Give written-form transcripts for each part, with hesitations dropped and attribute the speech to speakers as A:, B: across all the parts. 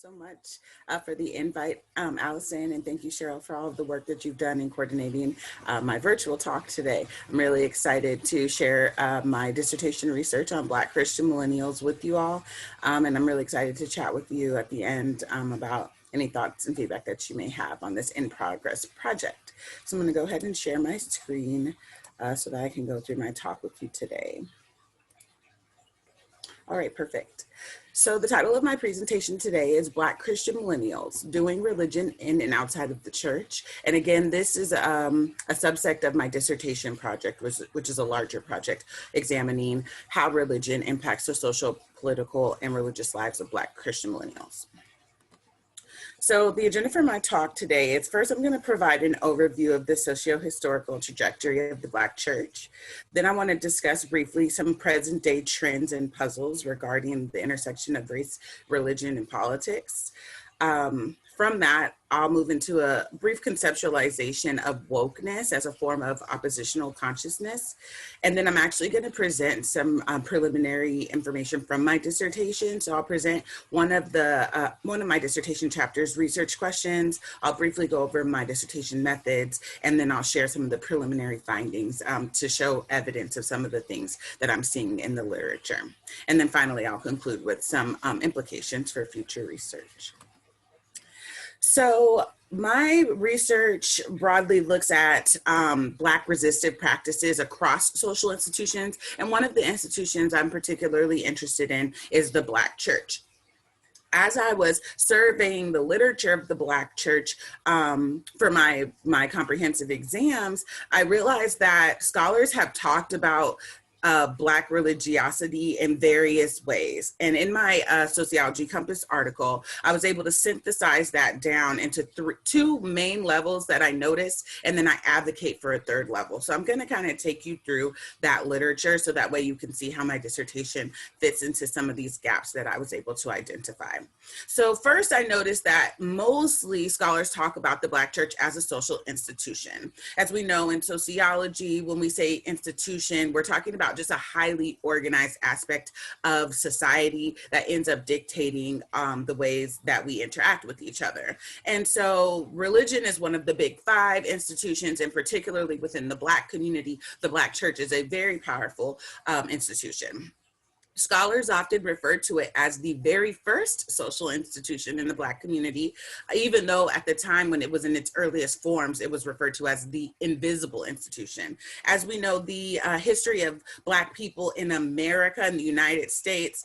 A: so much for the invite, Allison, and thank you, Cheryl, for all of the work that you've done in coordinating my virtual talk today. I'm really excited to share my dissertation research on Black Christian Millennials with you all, and I'm really excited to chat with you at the end about any thoughts and feedback that you may have on this in-progress project. So I'm going to go ahead and share my screen so that I can go through my talk with you today. All right, perfect. So the title of my presentation today is Black Christian Millennials, Doing Religion in and Outside of the Church. And again, this is a subsect of my dissertation project, which is a larger project examining how religion impacts the social, political, and religious lives of Black Christian millennials. So the agenda for my talk today is first, I'm going to provide an overview of the socio-historical trajectory of the Black church. Then I want to discuss briefly some present day trends and puzzles regarding the intersection of race, religion, and politics. From that, I'll move into a brief conceptualization of wokeness as a form of oppositional consciousness. And then I'm actually going to present some preliminary information from my dissertation. So I'll present one of my dissertation chapters, research questions. I'll briefly go over my dissertation methods, and then I'll share some of the preliminary findings to show evidence of some of the things that I'm seeing in the literature. And then finally, I'll conclude with some implications for future research. So my research broadly looks at Black resistive practices across social institutions. And one of the institutions I'm particularly interested in is the Black church. As I was surveying the literature of the Black church for my comprehensive exams, I realized that scholars have talked about Black religiosity in various ways. And in my Sociology Compass article, I was able to synthesize that down into two main levels that I noticed, and then I advocate for a third level. So I'm gonna kind of take you through that literature so that way you can see how my dissertation fits into some of these gaps that I was able to identify. So first, I noticed that mostly scholars talk about the Black church as a social institution. As we know in sociology, when we say institution, we're talking about just a highly organized aspect of society that ends up dictating the ways that we interact with each other. And so religion is one of the big five institutions, and particularly within the Black community, the Black church is a very powerful institution. Scholars often refer to it as the very first social institution in the Black community, even though at the time when it was in its earliest forms, it was referred to as the invisible institution. As we know, the history of Black people in America and the United States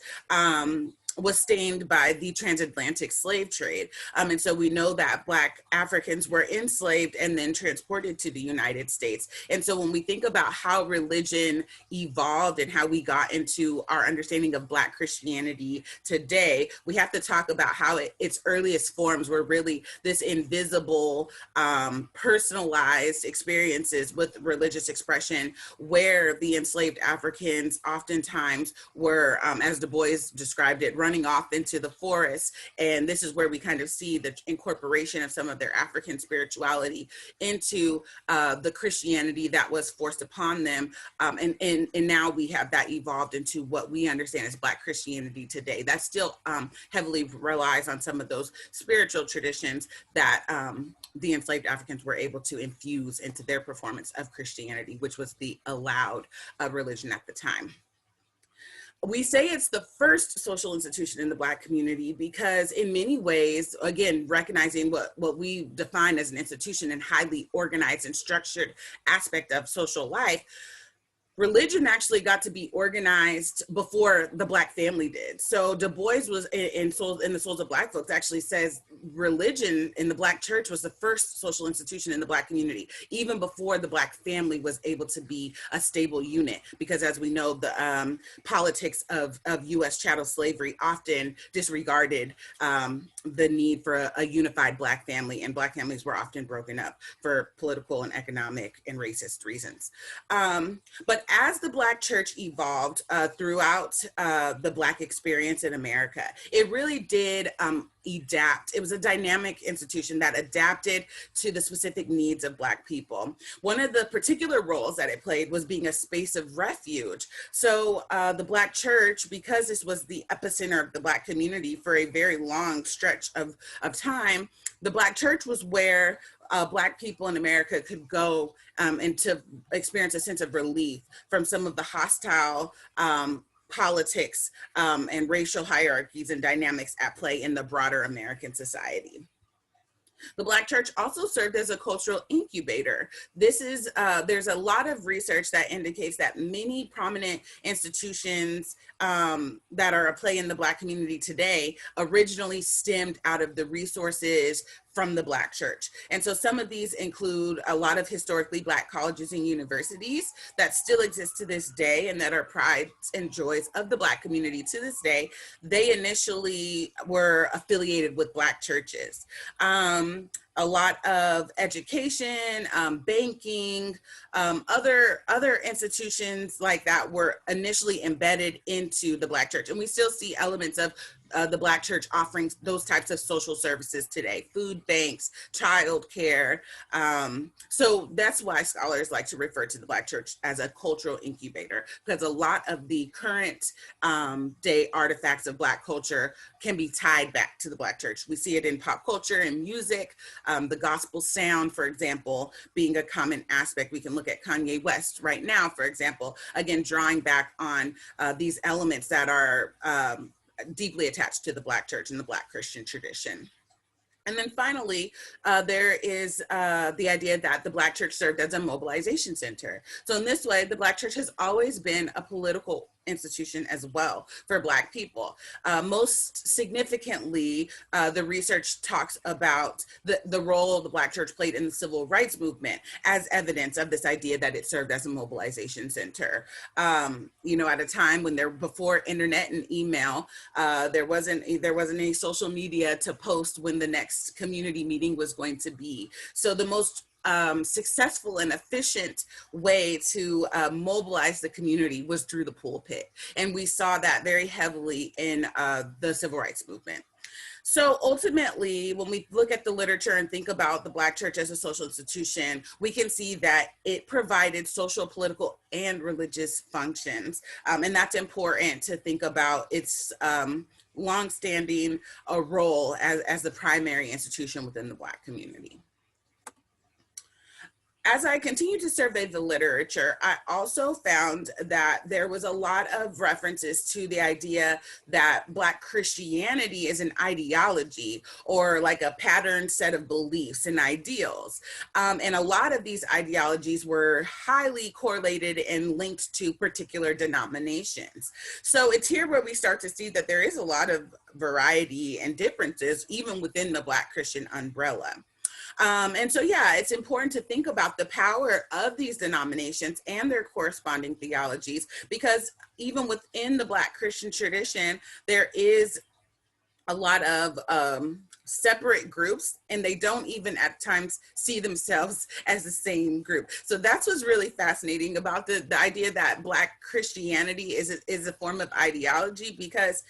A: was stained by the transatlantic slave trade. And so we know that Black Africans were enslaved and then transported to the United States. And so when we think about how religion evolved and how we got into our understanding of Black Christianity today, we have to talk about how its earliest forms were really this invisible, personalized experiences with religious expression, where the enslaved Africans oftentimes were, as Du Bois described it, running off into the forest. And this is where we kind of see the incorporation of some of their African spirituality into the Christianity that was forced upon them. And now we have that evolved into what we understand as Black Christianity today. That still heavily relies on some of those spiritual traditions that the enslaved Africans were able to infuse into their performance of Christianity, which was the allowed religion at the time. We say it's the first social institution in the Black community because in many ways, again, recognizing what we define as an institution and highly organized and structured aspect of social life, religion actually got to be organized before the Black family did. So Du Bois was in the Souls of Black Folks actually says religion in the Black church was the first social institution in the Black community, even before the Black family was able to be a stable unit. Because as we know, the politics of US chattel slavery often disregarded the need for a unified Black family, and Black families were often broken up for political and economic and racist reasons. But as the Black church evolved throughout the Black experience in America, it really did adapt. It was a dynamic institution that adapted to the specific needs of Black people. One of the particular roles that it played was being a space of refuge. So the Black church, because this was the epicenter of the Black community for a very long stretch of time, the Black church was where Black people in America could go and to experience a sense of relief from some of the hostile politics and racial hierarchies and dynamics at play in the broader American society. The Black church also served as a cultural incubator. This is, there's a lot of research that indicates that many prominent institutions that are at play in the Black community today originally stemmed out of the resources from the Black church. And so some of these include a lot of historically Black colleges and universities that still exist to this day and that are prides and joys of the Black community to this day. They initially were affiliated with Black churches. A lot of education, banking, other institutions like that were initially embedded into the Black church. And we still see elements of the Black church offering those types of social services today, food banks, childcare. So that's why scholars like to refer to the Black church as a cultural incubator, because a lot of the current day artifacts of Black culture can be tied back to the Black church. We see it in pop culture and music, the gospel sound, for example, being a common aspect. We can look at Kanye West right now, for example, again, drawing back on these elements that are deeply attached to the Black church and the Black Christian tradition. And then finally, there is the idea that the Black church served as a mobilization center. So in this way, the Black church has always been a political institution as well for Black people. Most significantly, the research talks about the role the Black church played in the civil rights movement as evidence of this idea that it served as a mobilization center. You know, at a time when before internet and email, there wasn't any social media to post when the next community meeting was going to be. So the most successful and efficient way to mobilize the community was through the pulpit. And we saw that very heavily in the civil rights movement. So ultimately, when we look at the literature and think about the Black church as a social institution, we can see that it provided social, political, and religious functions. And that's important to think about its longstanding role as the primary institution within the Black community. As I continued to survey the literature, I also found that there was a lot of references to the idea that Black Christianity is an ideology or like a patterned set of beliefs and ideals. And a lot of these ideologies were highly correlated and linked to particular denominations. So it's here where we start to see that there is a lot of variety and differences even within the Black Christian umbrella. And so, yeah, it's important to think about the power of these denominations and their corresponding theologies, because even within the Black Christian tradition, there is a lot of separate groups, and they don't even at times see themselves as the same group. So that's what's really fascinating about the idea that Black Christianity is a form of ideology, because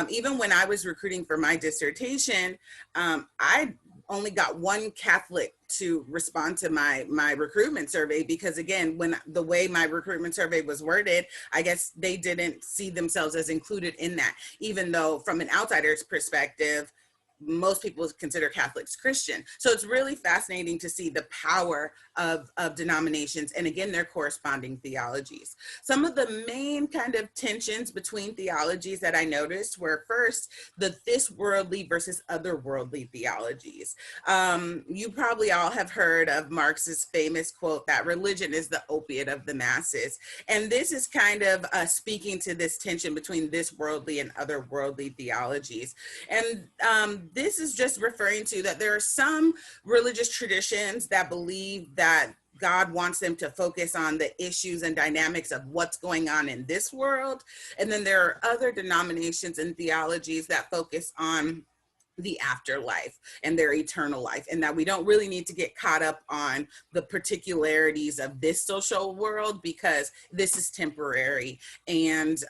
A: even when I was recruiting for my dissertation, I only got one Catholic to respond to my recruitment survey, because again, when the way my recruitment survey was worded, I guess they didn't see themselves as included in that, even though from an outsider's perspective, most people consider Catholics Christian. So it's really fascinating to see the power of denominations and again, their corresponding theologies. Some of the main kind of tensions between theologies that I noticed were first, this worldly versus otherworldly theologies. You probably all have heard of Marx's famous quote that religion is the opiate of the masses. And this is kind of speaking to this tension between this worldly and otherworldly theologies. And this is just referring to that there are some religious traditions that believe that God wants them to focus on the issues and dynamics of what's going on in this world. And then there are other denominations and theologies that focus on the afterlife and their eternal life, and that we don't really need to get caught up on the particularities of this social world because this is temporary, and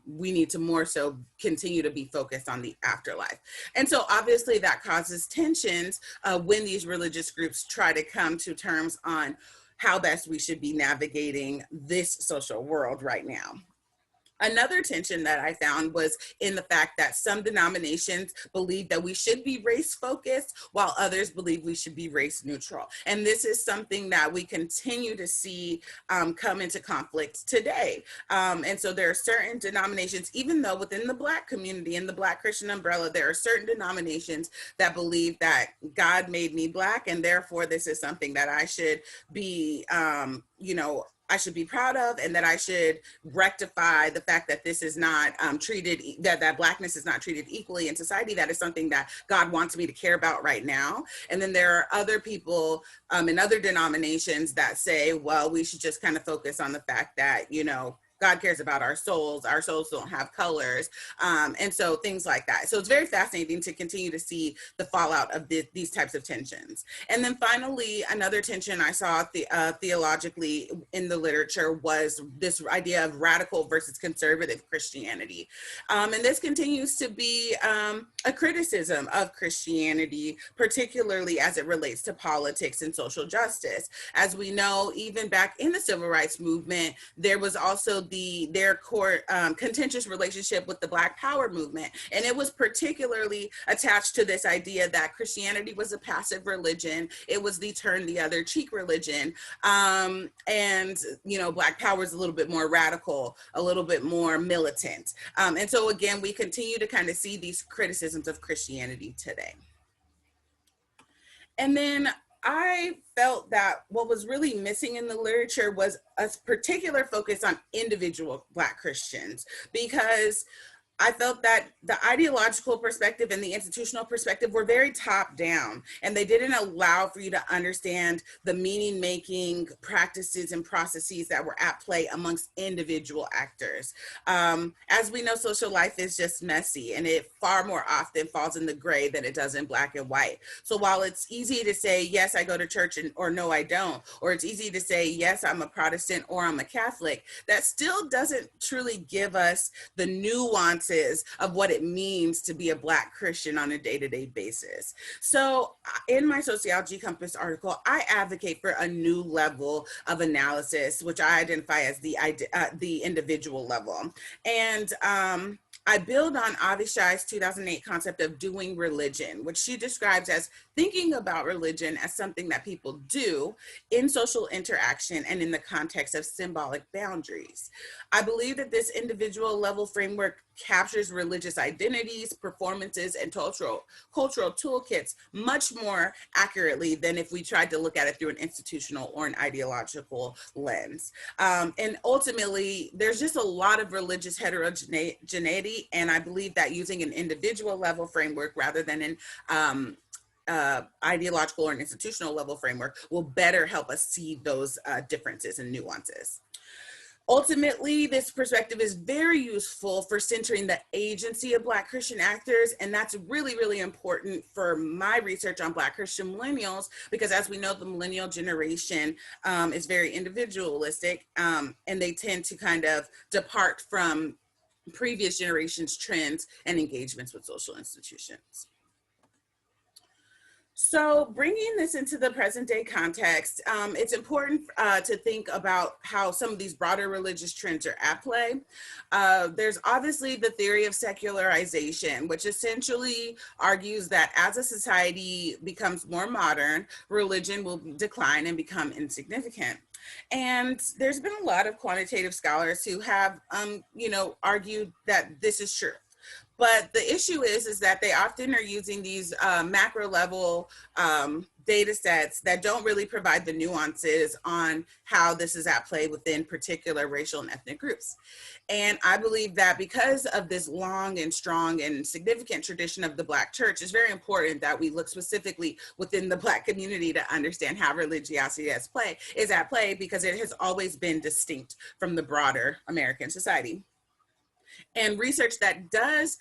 A: we need to more so continue to be focused on the afterlife. And so obviously that causes tensions when these religious groups try to come to terms on how best we should be navigating this social world right now. Another tension that I found was in the fact that some denominations believe that we should be race focused while others believe we should be race neutral. And this is something that we continue to see come into conflict today. And so there are certain denominations, even though within the Black community, in the Black Christian umbrella, there are certain denominations that believe that God made me Black, and therefore this is something that I should be, I should be proud of, and that I should rectify the fact that this is not treated, that Blackness is not treated equally in society. That is something that God wants me to care about right now. And then there are other people in other denominations that say, well, we should just kind of focus on the fact that, God cares about our souls don't have colors, and so things like that. So it's very fascinating to continue to see the fallout of these types of tensions. And then finally, another tension I saw theologically in the literature was this idea of radical versus conservative Christianity. And this continues to be a criticism of Christianity, particularly as it relates to politics and social justice. As we know, even back in the civil rights movement, there was also their core contentious relationship with the Black Power movement. And it was particularly attached to this idea that Christianity was a passive religion. It was the turn the other cheek religion. And, Black Power is a little bit more radical, a little bit more militant. And so again, we continue to kind of see these criticisms of Christianity today. And then I felt that what was really missing in the literature was a particular focus on individual Black Christians, because I felt that the ideological perspective and the institutional perspective were very top down, and they didn't allow for you to understand the meaning making practices and processes that were at play amongst individual actors. As we know, social life is just messy, and it far more often falls in the gray than it does in black and white. So while it's easy to say, yes, I go to church, or no, I don't, or it's easy to say, yes, I'm a Protestant or I'm a Catholic, that still doesn't truly give us the nuance of what it means to be a Black Christian on a day-to-day basis. So in my Sociology Compass article, I advocate for a new level of analysis, which I identify as the individual level. And I build on Avishai's 2008 concept of doing religion, which she describes as thinking about religion as something that people do in social interaction and in the context of symbolic boundaries. I believe that this individual level framework captures religious identities, performances, and cultural toolkits much more accurately than if we tried to look at it through an institutional or an ideological lens. And ultimately, there's just a lot of religious heterogeneity, and I believe that using an individual level framework rather than an ideological or an institutional level framework will better help us see those differences and nuances. Ultimately, this perspective is very useful for centering the agency of Black Christian actors, and that's really, really important for my research on Black Christian millennials, because as we know, the millennial generation is very individualistic, and they tend to kind of depart from previous generations' trends and engagements with social institutions. So bringing this into the present day context, it's important to think about how some of these broader religious trends are at play. There's obviously the theory of secularization, which essentially argues that as a society becomes more modern, religion will decline and become insignificant. And there's been a lot of quantitative scholars who have, argued that this is true. But the issue is that they often are using these macro level data sets that don't really provide the nuances on how this is at play within particular racial and ethnic groups. And I believe that because of this long and strong and significant tradition of the Black church, it's very important that we look specifically within the Black community to understand how religiosity is at play, because it has always been distinct from the broader American society. And research that does,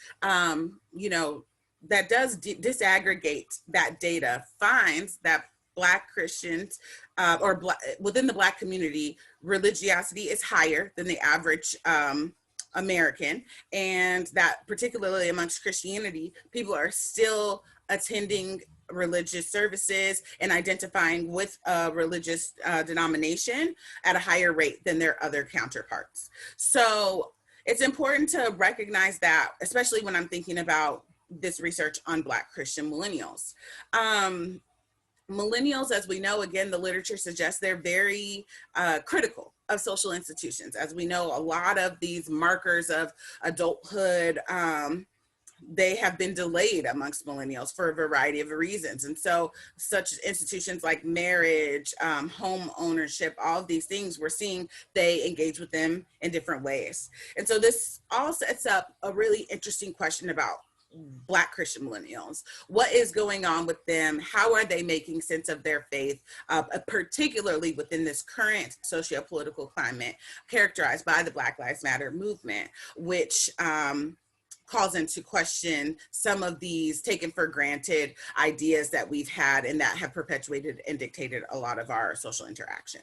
A: that does disaggregate that data finds that Black Christians within the Black community, religiosity is higher than the average American, and that particularly amongst Christianity, people are still attending religious services and identifying with a religious denomination at a higher rate than their other counterparts. So it's important to recognize that, especially when I'm thinking about this research on Black Christian millennials. Millennials, as we know, again, the literature suggests they're very critical of social institutions. As we know, a lot of these markers of adulthood, they have been delayed amongst millennials for a variety of reasons. And so such institutions like marriage, home ownership, all of these things, we're seeing they engage with them in different ways. And so this all sets up a really interesting question about Black Christian millennials. What is going on with them? How are they making sense of their faith, particularly within this current socio-political climate characterized by the Black Lives Matter movement, which calls into question some of these taken for granted ideas that we've had and that have perpetuated and dictated a lot of our social interaction.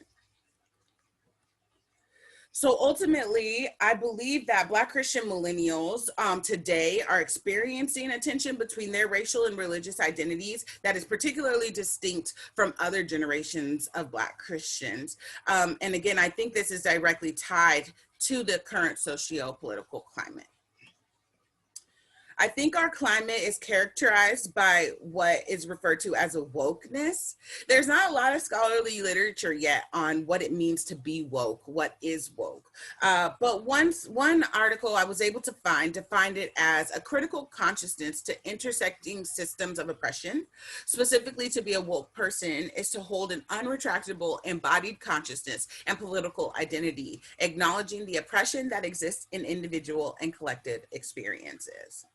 A: So ultimately, I believe that Black Christian millennials today are experiencing a tension between their racial and religious identities that is particularly distinct from other generations of Black Christians. And again, I think this is directly tied to the current socio-political climate. I think our climate is characterized by what is referred to as a wokeness. There's not a lot of scholarly literature yet on what it means to be woke, what is woke. But one article I was able to find defined it as a critical consciousness to intersecting systems of oppression. Specifically, to be a woke person is to hold an unretractable embodied consciousness and political identity, acknowledging the oppression that exists in individual and collective experiences.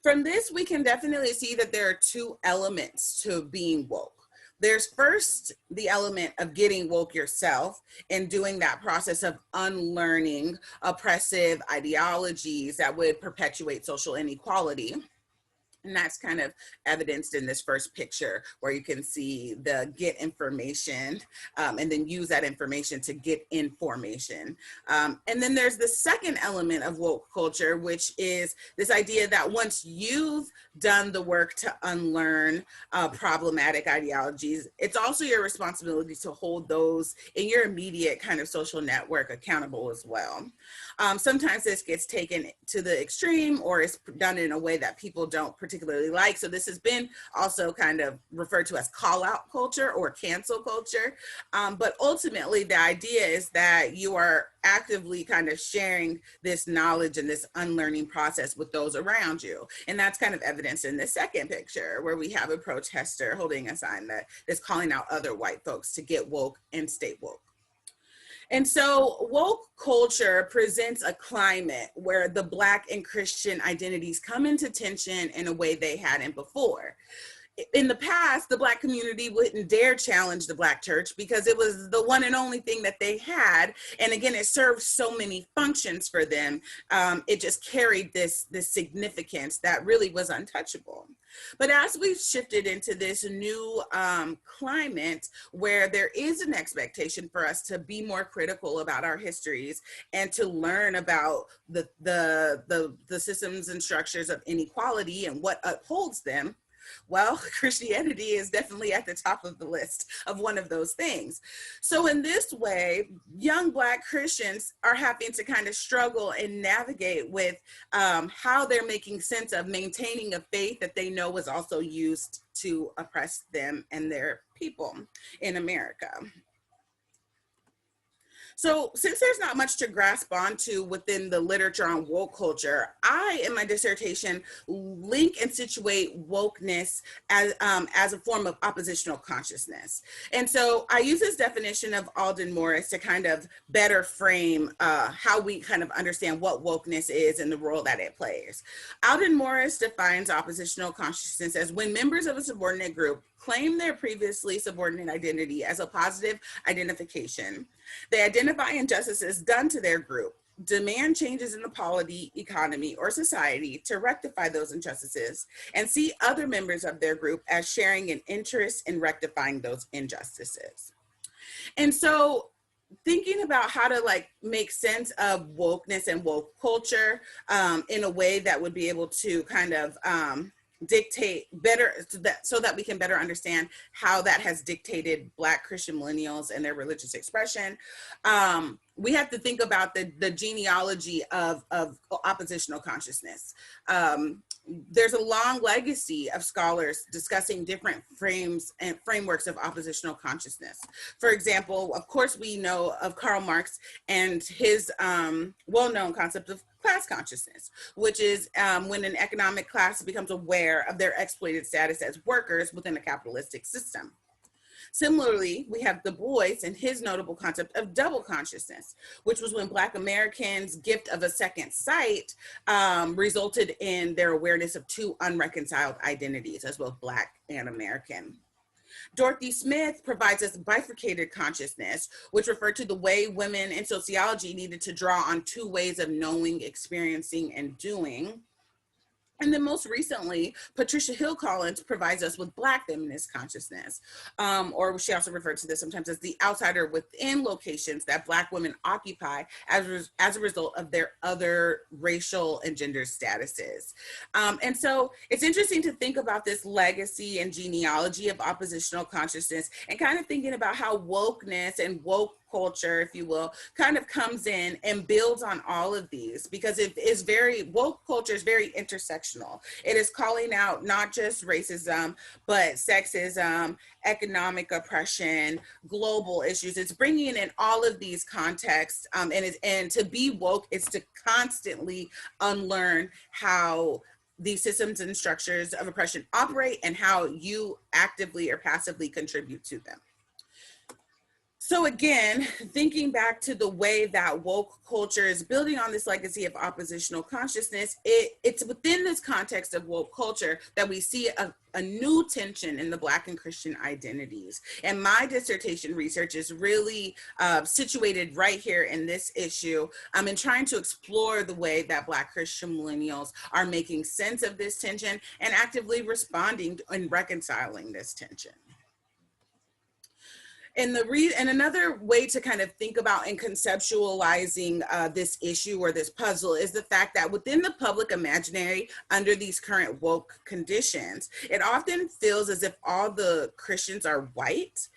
A: From this, we can definitely see that there are two elements to being woke. There's first the element of getting woke yourself and doing that process of unlearning oppressive ideologies that would perpetuate social inequality. And that's kind of evidenced in this first picture where you can see the get information and then use that information to get information. And then there's the second element of woke culture, which is this idea that once you've done the work to unlearn problematic ideologies, it's also your responsibility to hold those in your immediate kind of social network accountable as well. Sometimes this gets taken to the extreme or is done in a way that people don't particularly like. So this has been also kind of referred to as call out culture or cancel culture. But ultimately the idea is that you are actively kind of sharing this knowledge and this unlearning process with those around you. And that's kind of evidenced in the second picture where we have a protester holding a sign that is calling out other white folks to get woke and stay woke. And so woke culture presents a climate where the Black and Christian identities come into tension in a way they hadn't before. In the past, the Black community wouldn't dare challenge the Black church because it was the one and only thing that they had. And again, it served so many functions for them. It just carried this significance that really was untouchable. But as we've shifted into this new climate where there is an expectation for us to be more critical about our histories and to learn about the systems and structures of inequality and what upholds them, well, Christianity is definitely at the top of the list of one of those things. So in this way, young Black Christians are having to kind of struggle and navigate with how they're making sense of maintaining a faith that they know was also used to oppress them and their people in America. So since there's not much to grasp onto within the literature on woke culture, I, in my dissertation, link and situate wokeness as a form of oppositional consciousness. And so I use this definition of Alden Morris to kind of better frame how we kind of understand what wokeness is and the role that it plays. Alden Morris defines oppositional consciousness as when members of a subordinate group claim their previously subordinate identity as a positive identification. They identify injustices done to their group, demand changes in the polity, economy, or society to rectify those injustices, and see other members of their group as sharing an interest in rectifying those injustices. And so thinking about how to like make sense of wokeness and woke culture in a way that would be able to kind of dictate better so that we can better understand how that has dictated Black Christian millennials and their religious expression. We have to think about the genealogy of oppositional consciousness. There's a long legacy of scholars discussing different frames and frameworks of oppositional consciousness. For example, of course, we know of Karl Marx and his well-known concept of class consciousness, which is when an economic class becomes aware of their exploited status as workers within a capitalistic system. Similarly, we have Du Bois and his notable concept of double consciousness, which was when Black Americans' gift of a second sight resulted in their awareness of two unreconciled identities as both Black and American. Dorothy Smith provides us bifurcated consciousness, which referred to the way women in sociology needed to draw on two ways of knowing, experiencing, and doing. And then most recently, Patricia Hill Collins provides us with Black feminist consciousness, or she also referred to this sometimes as the outsider within locations that Black women occupy as a result of their other racial and gender statuses. And so it's interesting to think about this legacy and genealogy of oppositional consciousness and kind of thinking about how wokeness and woke culture, if you will, kind of comes in and builds on all of these, because it is woke culture is very intersectional. It is calling out not just racism, but sexism, economic oppression, global issues. It's bringing in all of these contexts, and to be woke is to constantly unlearn how these systems and structures of oppression operate and how you actively or passively contribute to them. So again, thinking back to the way that woke culture is building on this legacy of oppositional consciousness, it's within this context of woke culture that we see a new tension in the Black and Christian identities. And my dissertation research is really situated right here in this issue, and trying to explore the way that Black Christian millennials are making sense of this tension and actively responding and reconciling this tension. And another way to kind of think about and conceptualizing this issue or this puzzle is the fact that within the public imaginary, under these current woke conditions, it often feels as if all the Christians are white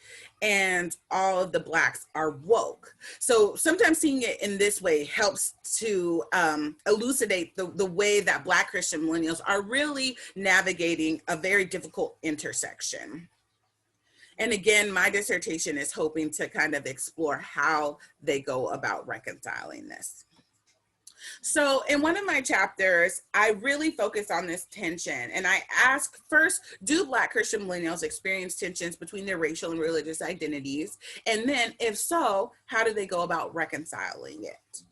A: and all of the Blacks are woke. So sometimes seeing it in this way helps to elucidate the way that Black Christian millennials are really navigating a very difficult intersection. And again, my dissertation is hoping to kind of explore how they go about reconciling this. So in one of my chapters, I really focus on this tension, and I ask first, do Black Christian millennials experience tensions between their racial and religious identities? And then if so, how do they go about reconciling it?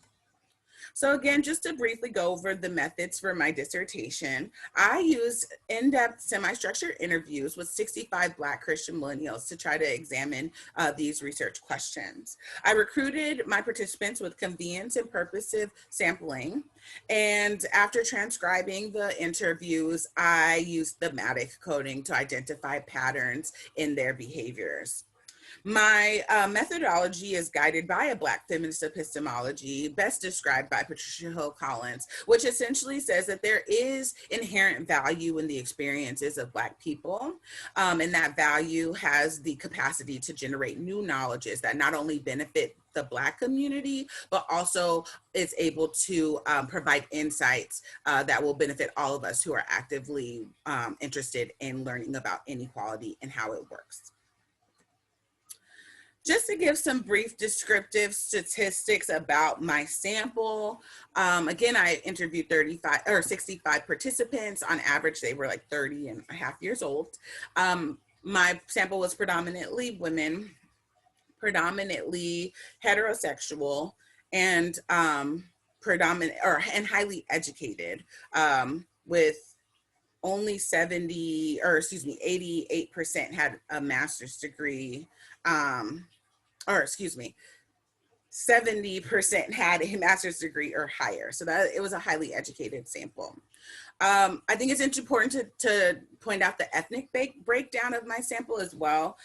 A: So again, just to briefly go over the methods for my dissertation, I use in-depth semi-structured interviews with 65 Black Christian millennials to try to examine these research questions. I recruited my participants with convenience and purposive sampling. And after transcribing the interviews, I used thematic coding to identify patterns in their behaviors. My methodology is guided by a Black feminist epistemology, best described by Patricia Hill Collins, which essentially says that there is inherent value in the experiences of Black people, and that value has the capacity to generate new knowledges that not only benefit the Black community, but also is able to provide insights that will benefit all of us who are actively interested in learning about inequality and how it works. Just to give some brief descriptive statistics about my sample, again, I interviewed 65 participants. On average, they were like 30 and a half years old. My sample was predominantly women, predominantly heterosexual, and and highly educated, with only 88% had a master's degree, 70% had a master's degree or higher. So that it was a highly educated sample. I think it's important to point out the ethnic breakdown of my sample as well.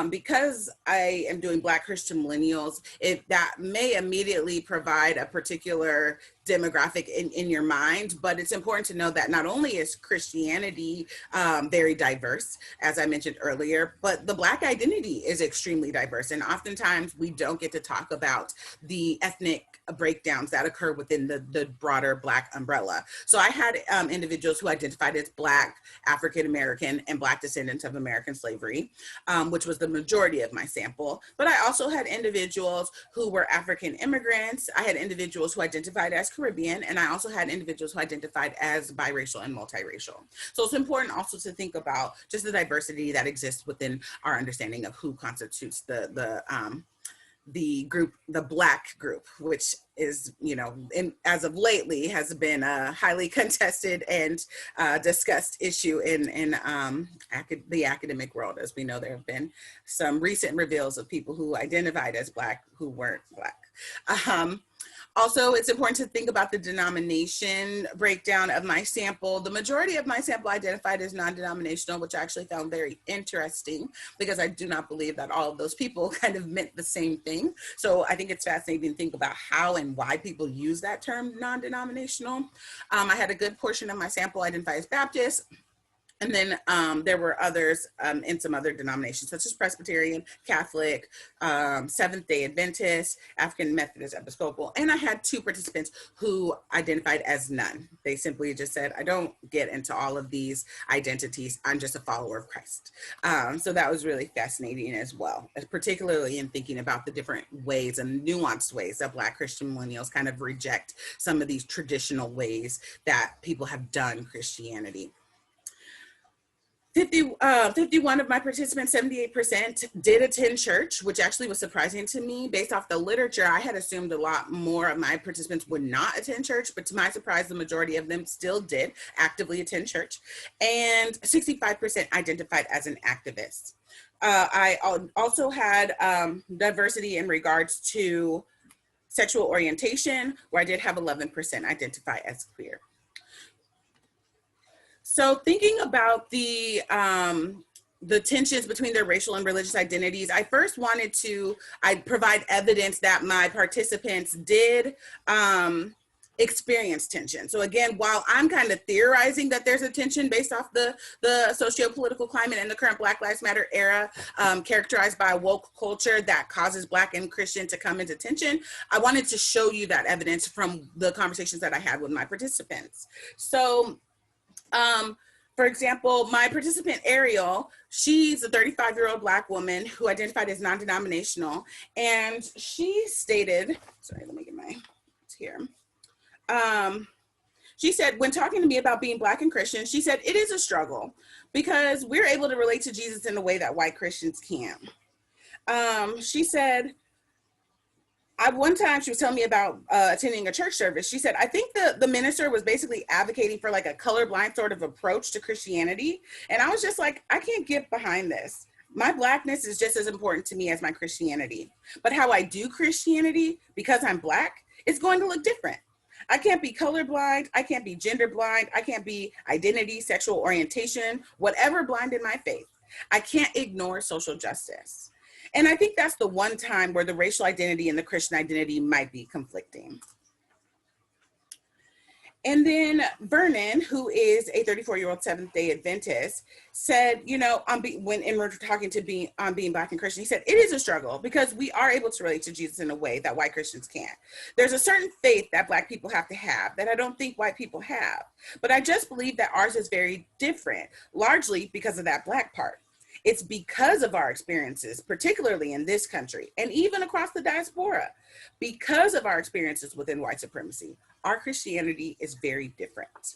A: Because I am doing Black Christian Millennials, that may immediately provide a particular demographic in your mind, but it's important to know that not only is Christianity very diverse, as I mentioned earlier, but the Black identity is extremely diverse. And oftentimes we don't get to talk about the ethnic breakdowns that occur within the broader Black umbrella. So I had individuals who identified as Black, African American, and Black descendants of American slavery, which was the majority of my sample. But I also had individuals who were African immigrants. I had individuals who identified as Caribbean, and I also had individuals who identified as biracial and multiracial. So it's important also to think about just the diversity that exists within our understanding of who constitutes the group, the Black group, which is, as of lately has been a highly contested and discussed issue in the academic world. As we know, there have been some recent reveals of people who identified as Black who weren't Black. Also, it's important to think about the denomination breakdown of my sample. The majority of my sample identified as non-denominational, which I actually found very interesting because I do not believe that all of those people kind of meant the same thing. So I think it's fascinating to think about how and why people use that term non-denominational. I had a good portion of my sample identify as Baptist. And then there were others in some other denominations, such as Presbyterian, Catholic, Seventh-day Adventist, African Methodist Episcopal. And I had 2 participants who identified as none. They simply just said, I don't get into all of these identities. I'm just a follower of Christ. So that was really fascinating as well, particularly in thinking about the different ways and nuanced ways that Black Christian Millennials kind of reject some of these traditional ways that people have done Christianity. 51 of my participants, 78%, did attend church, which actually was surprising to me. Based off the literature, I had assumed a lot more of my participants would not attend church, but to my surprise, the majority of them still did actively attend church. And 65% identified as an activist. I also had diversity in regards to sexual orientation, where I did have 11% identify as queer. So thinking about the tensions between their racial and religious identities, I first wanted to provide evidence that my participants did experience tension. So again, while I'm kind of theorizing that there's a tension based off the socio-political climate and the current Black Lives Matter era, characterized by a woke culture that causes Black and Christian to come into tension, I wanted to show you that evidence from the conversations that I had with my participants. So, for example, my participant Ariel, she's a 35-year-old Black woman who identified as non-denominational, and she stated, sorry, let me get my, it's here. She said, when talking to me about being Black and Christian, she said, it is a struggle because we're able to relate to Jesus in a way that white Christians can't. She said, one time she was telling me about attending a church service. She said, I think the minister was basically advocating for like a colorblind sort of approach to Christianity. And I was just like, I can't get behind this. My Blackness is just as important to me as my Christianity. But how I do Christianity, because I'm Black, it's going to look different. I can't be colorblind. I can't be gender blind. I can't be identity, sexual orientation, whatever blind in my faith. I can't ignore social justice. And I think that's the one time where the racial identity and the Christian identity might be conflicting. And then Vernon, who is a 34-year-old Seventh-day Adventist, said, when we're talking to being Black and Christian, he said, it is a struggle because we are able to relate to Jesus in a way that white Christians can't. There's a certain faith that Black people have to have that I don't think white people have. But I just believe that ours is very different, largely because of that Black part. It's because of our experiences, particularly in this country and even across the diaspora, because of our experiences within white supremacy, our Christianity is very different.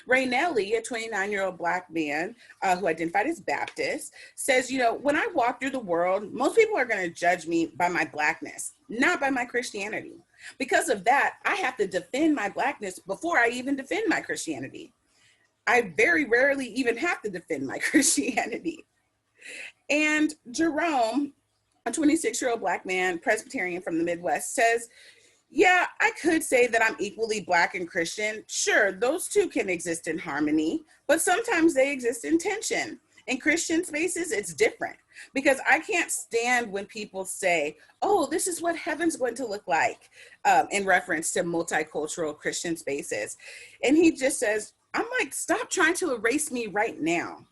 A: Ray Nelly, a 29-year-old Black man who identified as Baptist, says, when I walk through the world, most people are going to judge me by my Blackness, not by my Christianity. Because of that, I have to defend my Blackness before I even defend my Christianity. I very rarely even have to defend my Christianity. And Jerome, a 26-year-old Black man, Presbyterian from the Midwest, says, yeah, I could say that I'm equally Black and Christian. Sure, those two can exist in harmony, but sometimes they exist in tension. In Christian spaces, it's different because I can't stand when people say, oh, this is what heaven's going to look like, in reference to multicultural Christian spaces. And he just says, I'm like, stop trying to erase me right now.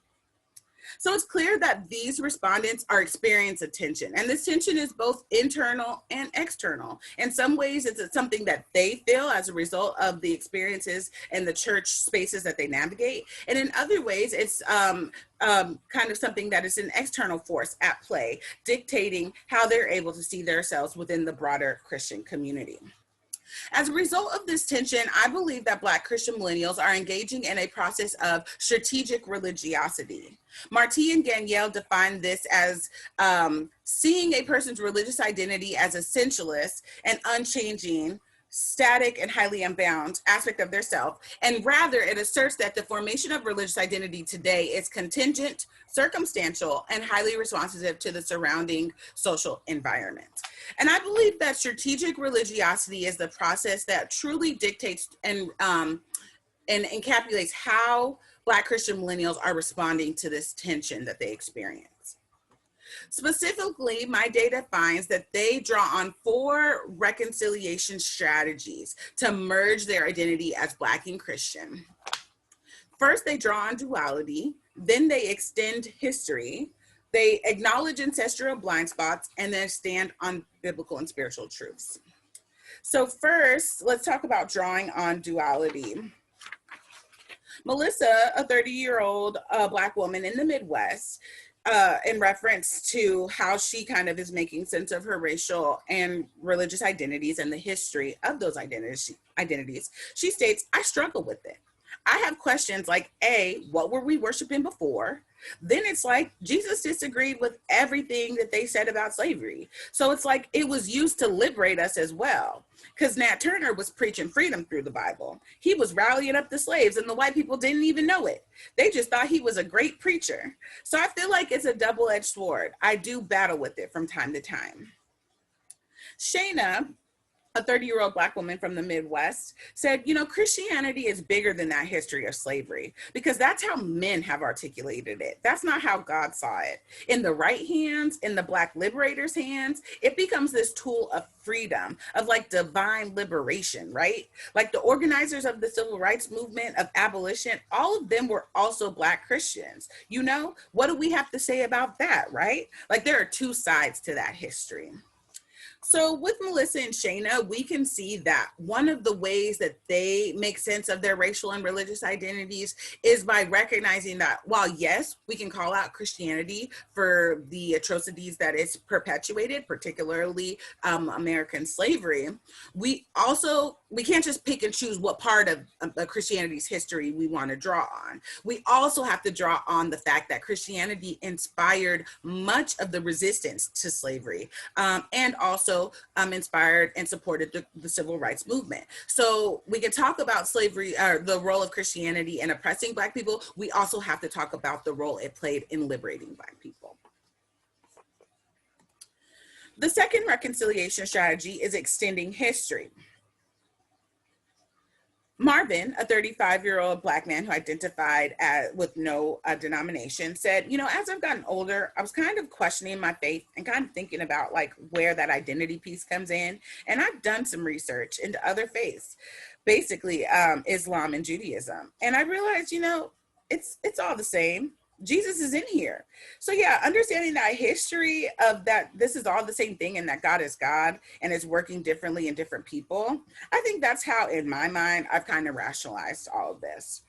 A: So it's clear that these respondents are experiencing tension, and this tension is both internal and external. In some ways, it's something that they feel as a result of the experiences and the church spaces that they navigate. And in other ways, it's kind of something that is an external force at play, dictating how they're able to see themselves within the broader Christian community. As a result of this tension, I believe that Black Christian millennials are engaging in a process of strategic religiosity. Marti and Danielle define this as seeing a person's religious identity as essentialist and unchanging, static and highly unbound aspect of their self, and rather it asserts that the formation of religious identity today is contingent, circumstantial, and highly responsive to the surrounding social environment. And I believe that strategic religiosity is the process that truly dictates and encapsulates how Black Christian millennials are responding to this tension that they experience. Specifically, my data finds that they draw on 4 reconciliation strategies to merge their identity as Black and Christian. First, they draw on duality, then they extend history, they acknowledge ancestral blind spots, and then stand on biblical and spiritual truths. So first, let's talk about drawing on duality. Melissa, a 30-year-old Black woman in the Midwest, in reference to how she kind of is making sense of her racial and religious identities and the history of those identities, she states, I struggle with it. I have questions like, A, what were we worshiping before? Then it's like, Jesus disagreed with everything that they said about slavery. So it's like, it was used to liberate us as well. Because Nat Turner was preaching freedom through the Bible. He was rallying up the slaves and the white people didn't even know it. They just thought he was a great preacher. So I feel like it's a double-edged sword. I do battle with it from time to time. Shayna, a 30-year-old Black woman from the Midwest, said, you know, Christianity is bigger than that history of slavery because that's how men have articulated it. That's not how God saw it. In the right hands, in the Black liberators' hands, it becomes this tool of freedom, of like divine liberation, right? Like the organizers of the civil rights movement, of abolition, all of them were also Black Christians. You know, what do we have to say about that, right? Like there are 2 sides to that history. So with Melissa and Shayna, we can see that one of the ways that they make sense of their racial and religious identities is by recognizing that while yes, we can call out Christianity for the atrocities that it's perpetuated, particularly American slavery, we can't just pick and choose what part of Christianity's history we want to draw on. We also have to draw on the fact that Christianity inspired much of the resistance to slavery, and also inspired and supported the civil rights movement. So we can talk about slavery, or the role of Christianity in oppressing Black people. We also have to talk about the role it played in liberating Black people. The second reconciliation strategy is extending history. Marvin, a 35-year-old Black man who identified with no denomination, said, you know, as I've gotten older, I was kind of questioning my faith and kind of thinking about like where that identity piece comes in. And I've done some research into other faiths, basically Islam and Judaism. And I realized, you know, it's all the same. Jesus is in here. So yeah, understanding that history of that this is all the same thing and that God is God and is working differently in different people. I think that's how, in my mind, I've kind of rationalized all of this.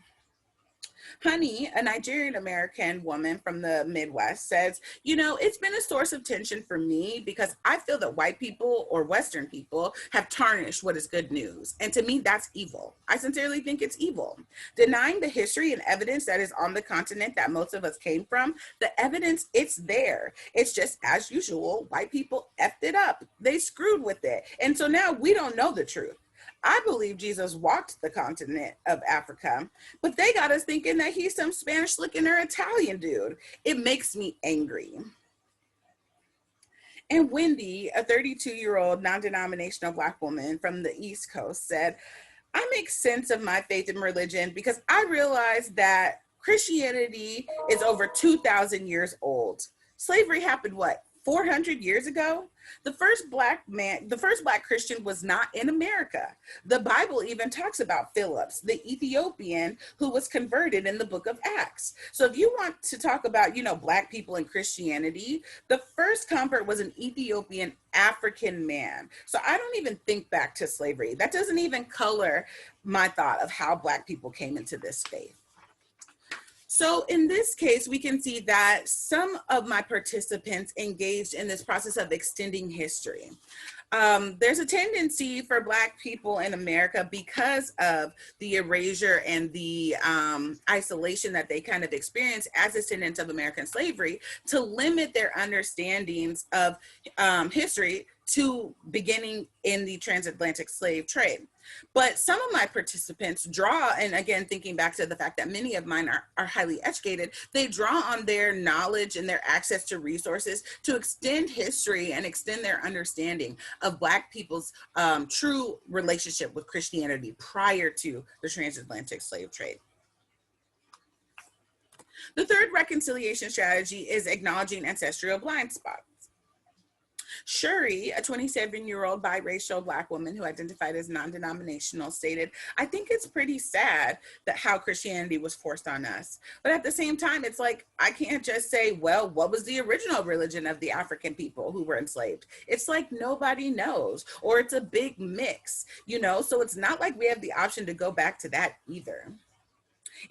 A: Honey, a Nigerian American woman from the Midwest, says, you know, it's been a source of tension for me because I feel that white people or Western people have tarnished what is good news. And to me, that's evil. I sincerely think it's evil. Denying the history and evidence that is on the continent that most of us came from, the evidence, it's there. It's just, as usual, white people effed it up. They screwed with it. And so now we don't know the truth. I believe Jesus walked the continent of Africa, but they got us thinking that he's some Spanish looking or Italian dude. It makes me angry. And Wendy, a 32-year-old non-denominational Black woman from the East Coast, said, I make sense of my faith in religion because I realize that Christianity is over 2,000 years old. Slavery happened, what, 400 years ago? The first Black Christian was not in America. The Bible even talks about Philip, the Ethiopian who was converted in the book of Acts. So if you want to talk about, Black people and Christianity, the first convert was an Ethiopian African man. So I don't even think back to slavery. That doesn't even color my thought of how Black people came into this faith. So in this case, we can see that some of my participants engaged in this process of extending history. There's a tendency for Black people in America, because of the erasure and the isolation that they kind of experience as descendants of American slavery, to limit their understandings of history to beginning in the transatlantic slave trade. But some of my participants draw, and again, thinking back to the fact that many of mine are highly educated, they draw on their knowledge and their access to resources to extend history and extend their understanding of Black people's true relationship with Christianity prior to the transatlantic slave trade. The third reconciliation strategy is acknowledging ancestral blind spots. Shuri, a 27-year-old biracial Black woman who identified as non-denominational, stated, I think it's pretty sad that how Christianity was forced on us. But at the same time, it's like, I can't just say, well, what was the original religion of the African people who were enslaved? It's like nobody knows, or it's a big mix, so it's not like we have the option to go back to that either.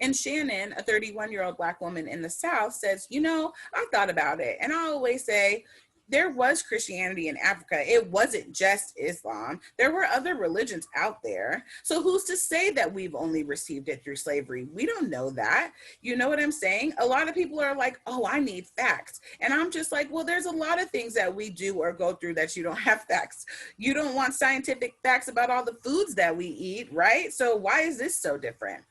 A: And Shannon, a 31-year-old Black woman in the South, says, I thought about it, and I always say, there was Christianity in Africa. It wasn't just Islam. There were other religions out there. So who's to say that we've only received it through slavery? We don't know that. You know what I'm saying? A lot of people are like, oh, I need facts. And I'm just like, well, there's a lot of things that we do or go through that you don't have facts. You don't want scientific facts about all the foods that we eat, right? So why is this so different?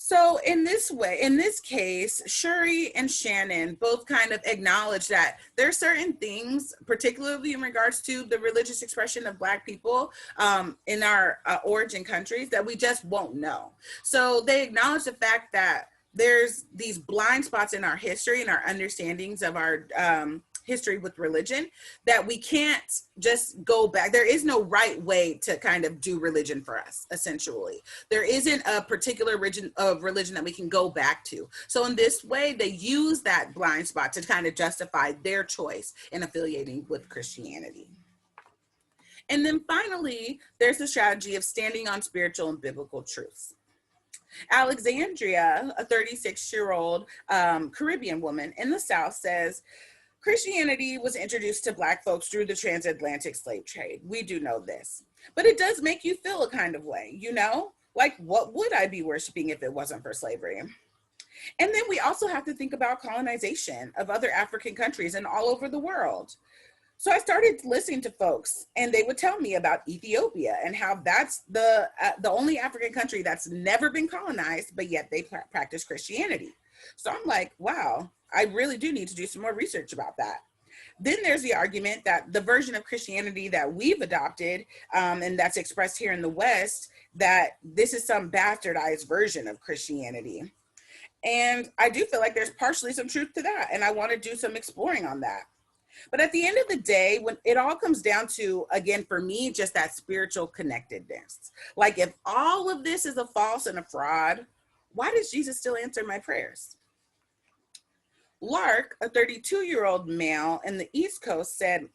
A: So in this case, Shuri and Shannon both kind of acknowledge that there are certain things, particularly in regards to the religious expression of Black people in our origin countries, that we just won't know. So they acknowledge the fact that there's these blind spots in our history and our understandings of our history with religion, that we can't just go back. There is no right way to kind of do religion for us, essentially. There isn't a particular religion that we can go back to. So in this way, they use that blind spot to kind of justify their choice in affiliating with Christianity. And then finally, there's the strategy of standing on spiritual and biblical truths. Alexandria, a 36-year-old Caribbean woman in the South, says, Christianity was introduced to Black folks through the transatlantic slave trade. We do know this, but it does make you feel a kind of way, like what would I be worshiping if it wasn't for slavery? And then we also have to think about colonization of other African countries and all over the world. So I started listening to folks, and they would tell me about Ethiopia and how that's the only African country that's never been colonized, but yet they practice Christianity. So I'm like, wow, I really do need to do some more research about that. Then there's the argument that the version of Christianity that we've adopted, and that's expressed here in the West, that this is some bastardized version of Christianity. And I do feel like there's partially some truth to that, and I want to do some exploring on that. But at the end of the day, when it all comes down to, again, for me, just that spiritual connectedness. Like, if all of this is a false and a fraud, why does Jesus still answer my prayers? Lark, a 32-year-old male in the East Coast, said,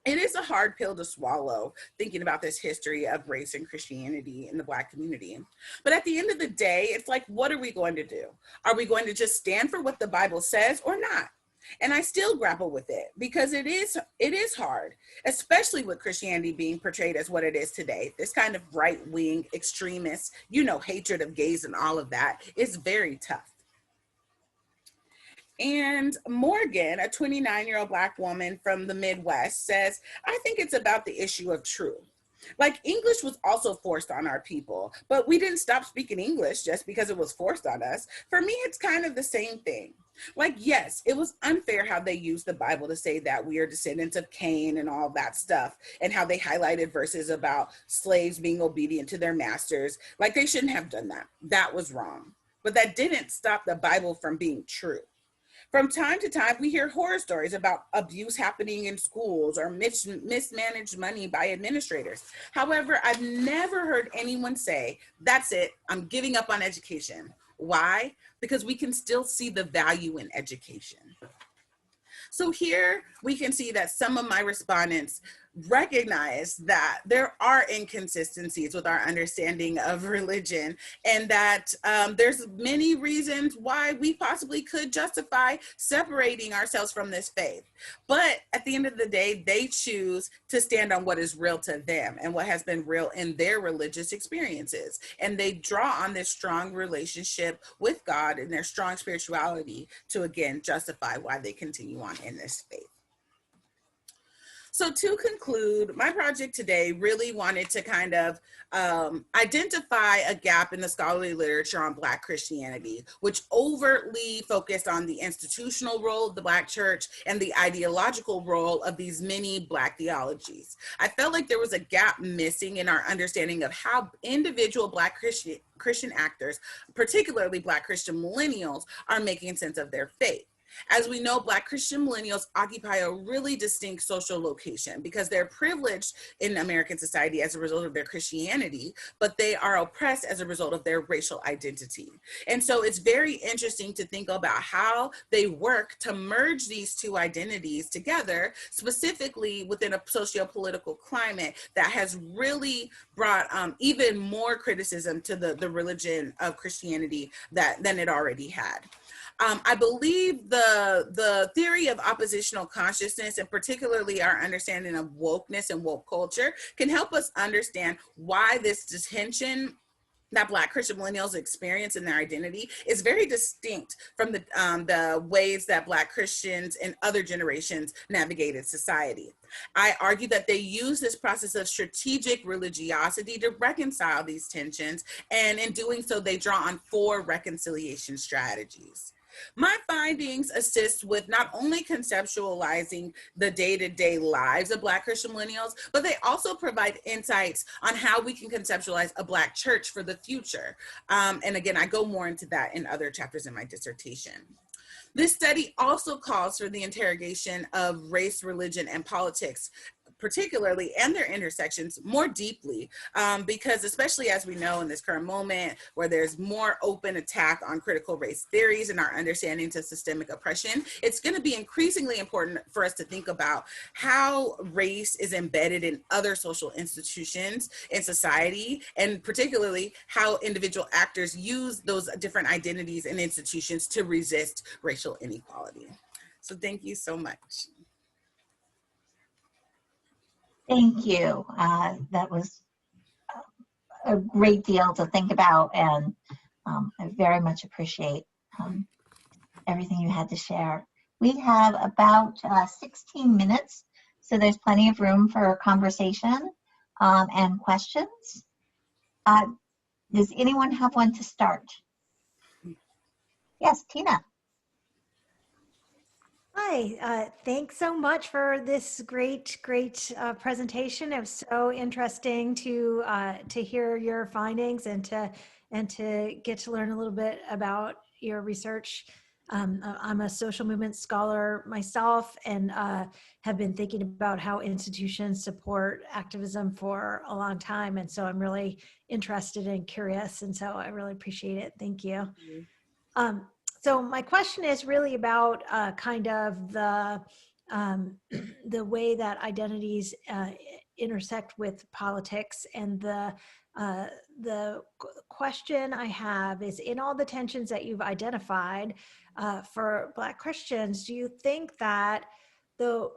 A: it is a hard pill to swallow, thinking about this history of race and Christianity in the Black community. But at the end of the day, it's like, what are we going to do? Are we going to just stand for what the Bible says or not? And I still grapple with it because it is hard, especially with Christianity being portrayed as what it is today. This kind of right-wing extremist, hatred of gays and all of that is very tough. And Morgan, a 29-year-old Black woman from the Midwest, says, I think it's about the issue of truth. Like, English was also forced on our people, but we didn't stop speaking English just because it was forced on us. For me, it's kind of the same thing. Like, yes, it was unfair how they used the Bible to say that we are descendants of Cain and all that stuff, and how they highlighted verses about slaves being obedient to their masters. Like, they shouldn't have done that. That was wrong. But that didn't stop the Bible from being true. From time to time, we hear horror stories about abuse happening in schools or mismanaged money by administrators. However, I've never heard anyone say, that's it, I'm giving up on education. Why? Because we can still see the value in education. So here we can see that some of my respondents recognize that there are inconsistencies with our understanding of religion, and that there's many reasons why we possibly could justify separating ourselves from this faith. But at the end of the day, they choose to stand on what is real to them and what has been real in their religious experiences. And they draw on this strong relationship with God and their strong spirituality to, again, justify why they continue on in this faith. So to conclude, my project today really wanted to kind of identify a gap in the scholarly literature on Black Christianity, which overtly focused on the institutional role of the Black church and the ideological role of these many Black theologies. I felt like there was a gap missing in our understanding of how individual Black Christian actors, particularly Black Christian millennials, are making sense of their faith. As we know, Black Christian millennials occupy a really distinct social location because they're privileged in American society as a result of their Christianity, but they are oppressed as a result of their racial identity. And so it's very interesting to think about how they work to merge these two identities together, specifically within a socio-political climate that has really brought even more criticism to the religion of Christianity than it already had. I believe the theory of oppositional consciousness, and particularly our understanding of wokeness and woke culture, can help us understand why this tension that Black Christian millennials experience in their identity is very distinct from the ways that Black Christians in other generations navigated society. I argue that they use this process of strategic religiosity to reconcile these tensions, and in doing so, they draw on 4 reconciliation strategies. My findings assist with not only conceptualizing the day-to-day lives of Black Christian millennials, but they also provide insights on how we can conceptualize a Black church for the future. And again, I go more into that in other chapters in my dissertation. This study also calls for the interrogation of race, religion, and politics, particularly, and their intersections more deeply, because especially as we know in this current moment where there's more open attack on critical race theories and our understanding to systemic oppression, it's going to be increasingly important for us to think about how race is embedded in other social institutions in society, and particularly how individual actors use those different identities and institutions to resist racial inequality. So thank you so much.
B: Thank you. That was a great deal to think about, and I very much appreciate everything you had to share. We have about 16 minutes, so there's plenty of room for conversation and questions. Does anyone have one to start? Yes, Tina.
C: Hi, thanks so much for this great presentation. It was so interesting to hear your findings and to get to learn a little bit about your research. I'm a social movement scholar myself, and have been thinking about how institutions support activism for a long time, and so I'm really interested and curious, and so I really appreciate it. Thank you. So my question is really about kind of the way that identities intersect with politics, and the question I have is, in all the tensions that you've identified for Black Christians, do you think that do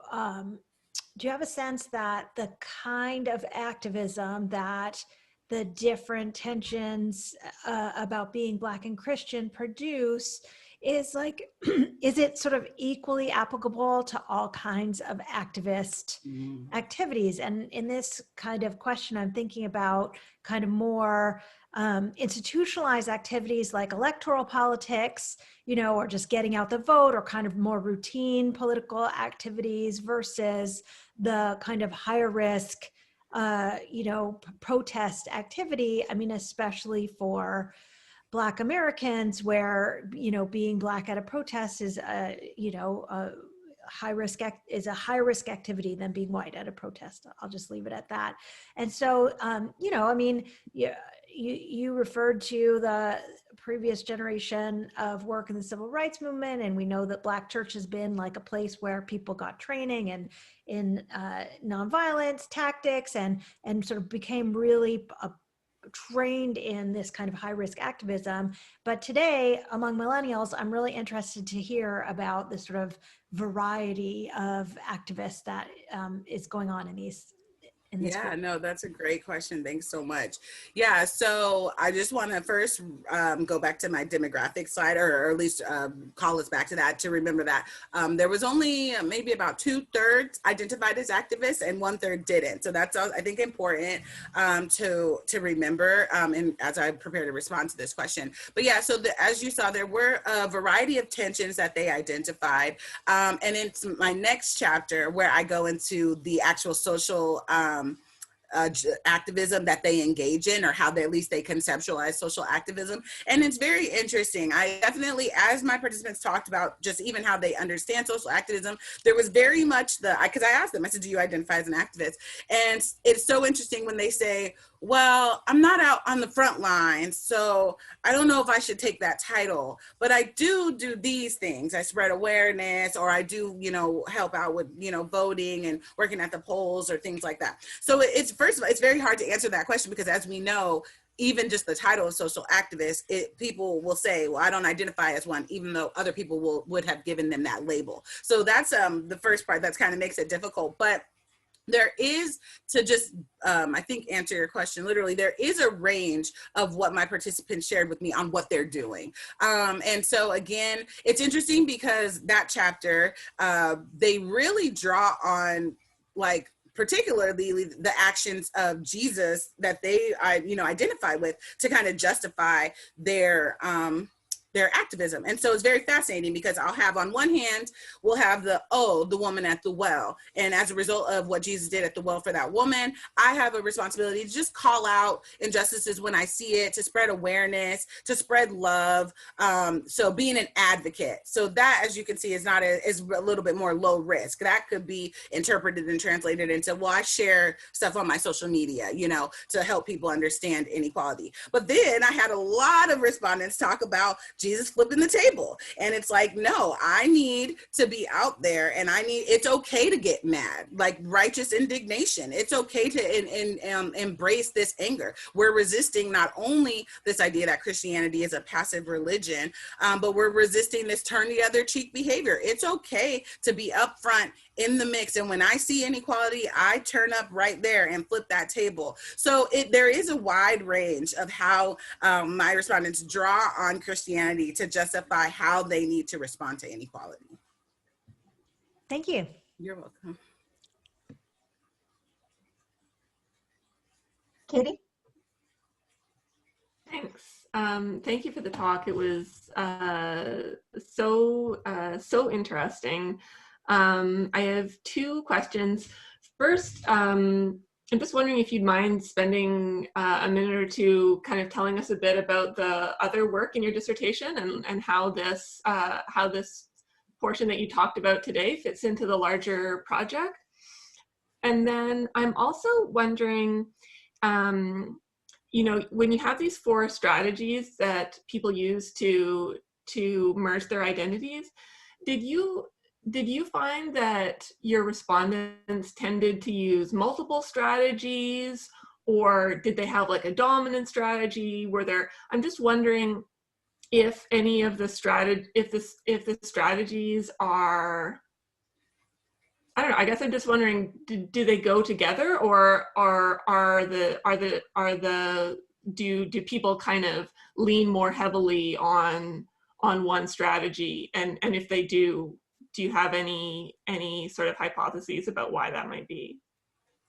C: you have a sense that the kind of activism that the different tensions about being Black and Christian produce is like, is it sort of equally applicable to all kinds of activist activities? And in this kind of question, I'm thinking about kind of more institutionalized activities like electoral politics, or just getting out the vote, or kind of more routine political activities versus the kind of higher risk, protest activity. I mean, especially for Black Americans, where, being Black at a protest is a high risk activity than being white at a protest. I'll just leave it at that. And so, you referred to the previous generation of work in the civil rights movement, and we know that Black church has been like a place where people got training and in nonviolence tactics and sort of became really trained in this kind of high risk activism. But today, among millennials, I'm really interested to hear about the sort of variety of activists that is going on in these.
A: Yeah, no, that's a great question. Thanks so much. Yeah, so I just want to first go back to my demographic slide, or at least call us back to that, to remember that there was only maybe about 2/3 identified as activists and 1/3 didn't. So that's, I think, important to remember and as I prepare to respond to this question. But yeah, so as you saw, there were a variety of tensions that they identified. And it's my next chapter where I go into the actual social activism that they engage in, or how they, at least they conceptualize social activism. And it's very interesting. I definitely, as my participants talked about just even how they understand social activism, there was very much because I asked them, I said, do you identify as an activist? And it's so interesting when they say, well, I'm not out on the front lines, so I don't know if I should take that title, but I do these things. I spread awareness, or I do, help out with, voting and working at the polls or things like that. So it's, first of all, it's very hard to answer that question, because as we know, even just the title of social activist, people will say, well, I don't identify as one, even though other people would have given them that label. So that's the first part that kind of makes it difficult. But there is, to just, I think, answer your question, literally, there is a range of what my participants shared with me on what they're doing. And so, again, it's interesting because that chapter, they really draw on, like, particularly the actions of Jesus that they, identify with to kind of justify their activism. And so it's very fascinating, because I'll have, on one hand, we'll have the woman at the well. And as a result of what Jesus did at the well for that woman, I have a responsibility to just call out injustices when I see it, to spread awareness, to spread love. So being an advocate. So that, as you can see, is a little bit more low risk. That could be interpreted and translated into, well, I share stuff on my social media, to help people understand inequality. But then I had a lot of respondents talk about Jesus flipping the table. And it's like, no, I need to be out there, and it's okay to get mad, like righteous indignation. It's okay to embrace this anger. We're resisting not only this idea that Christianity is a passive religion, but we're resisting this turn the other cheek behavior. It's okay to be upfront in the mix. And when I see inequality, I turn up right there and flip that table. So there is a wide range of how my respondents draw on Christianity to justify how they need to respond to inequality.
C: Thank you.
A: You're welcome.
B: Katie?
D: Thanks. Thank you for the talk. It was so interesting. I have two questions. First, I'm just wondering if you'd mind spending a minute or two kind of telling us a bit about the other work in your dissertation and how this portion that you talked about today fits into the larger project. And then I'm also wondering, when you have these 4 strategies that people use to merge their identities, did you find that your respondents tended to use multiple strategies, or did they have like a dominant strategy? I'm just wondering if any of the strategies are, I don't know, I guess I'm just wondering, do they go together, or do people kind of lean more heavily on on one strategy? And if they do you have any sort of hypotheses about why that might be?